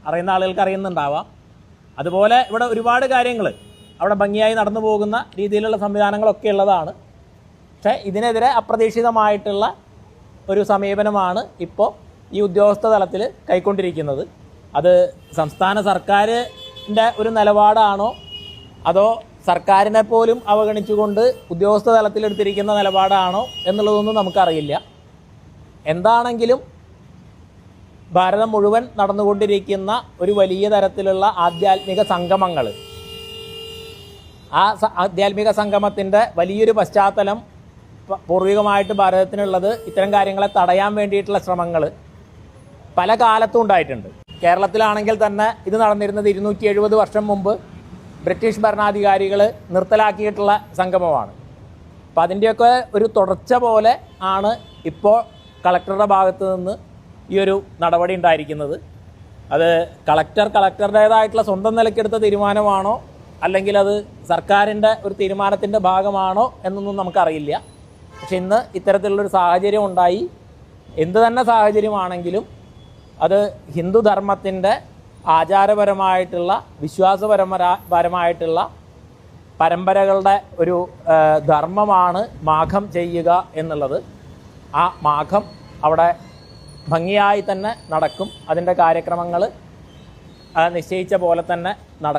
അറിയുന്ന ആളുകൾക്ക് അറിയുന്നുണ്ടാവാം. അതുപോലെ ഇവിടെ ഒരുപാട് കാര്യങ്ങൾ അവിടെ ഭംഗിയായി നടന്നു പോകുന്ന രീതിയിലുള്ള സംവിധാനങ്ങളൊക്കെ ഉള്ളതാണ്. പക്ഷേ ഇതിനെതിരെ അപ്രതീക്ഷിതമായിട്ടുള്ള ഒരു സമീപനമാണ് ഇപ്പോൾ ഈ ഉദ്യോഗസ്ഥ തലത്തിൽ കൈക്കൊണ്ടിരിക്കുന്നത്. അത് സംസ്ഥാന സർക്കാരിൻ്റെ ഒരു നിലപാടാണോ അതോ സർക്കാരിനെ പോലും അവഗണിച്ചുകൊണ്ട് ഉദ്യോഗസ്ഥ തലത്തിലെടുത്തിരിക്കുന്ന നിലപാടാണോ എന്നുള്ളതൊന്നും നമുക്കറിയില്ല. എന്താണെങ്കിലും ഭാരതം മുഴുവൻ നടന്നുകൊണ്ടിരിക്കുന്ന ഒരു വലിയ തരത്തിലുള്ള ആധ്യാത്മിക സംഗമങ്ങൾ, ആ ആധ്യാത്മിക സംഗമത്തിൻ്റെ വലിയൊരു പശ്ചാത്തലം പൂർവികമായിട്ട് ഭാരതത്തിനുള്ളത് ഇത്തരം കാര്യങ്ങളെ തടയാൻ വേണ്ടിയിട്ടുള്ള ശ്രമങ്ങൾ പല കാലത്തും ഉണ്ടായിട്ടുണ്ട്. കേരളത്തിലാണെങ്കിൽ തന്നെ ഇത് നടന്നിരുന്നത് 270 വർഷം മുമ്പ് ബ്രിട്ടീഷ് ഭരണാധികാരികൾ നിർത്തലാക്കിയിട്ടുള്ള സംഗമമാണ്. അപ്പം അതിൻ്റെയൊക്കെ ഒരു തുടർച്ച പോലെ ആണ് ഇപ്പോൾ കളക്ടറുടെ ഭാഗത്ത് നിന്ന് ഈ ഒരു നടപടി ഉണ്ടായിരിക്കുന്നത്. അത് കളക്ടറുടേതായിട്ടുള്ള സ്വന്തം നിലയ്ക്കെടുത്ത തീരുമാനമാണോ അല്ലെങ്കിൽ അത് സർക്കാരിൻ്റെ ഒരു തീരുമാനത്തിൻ്റെ ഭാഗമാണോ എന്നൊന്നും നമുക്കറിയില്ല. പക്ഷെ ഇന്ന് ഇത്തരത്തിലുള്ളൊരു സാഹചര്യം ഉണ്ടായി. എന്ത് തന്നെ സാഹചര്യമാണെങ്കിലും അത് ഹിന്ദുധർമ്മത്തിൻ്റെ ആചാരപരമായിട്ടുള്ള വിശ്വാസപരമായിട്ടുള്ള പരമ്പരകളുടെ ഒരു ധർമ്മമാണ് മാഘം ചെയ്യുക എന്നുള്ളത്. ആ മാഘം അവിടെ ഭംഗിയായി തന്നെ നടക്കും. അതിൻ്റെ കാര്യക്രമങ്ങൾ നിശ്ചയിച്ച പോലെ തന്നെ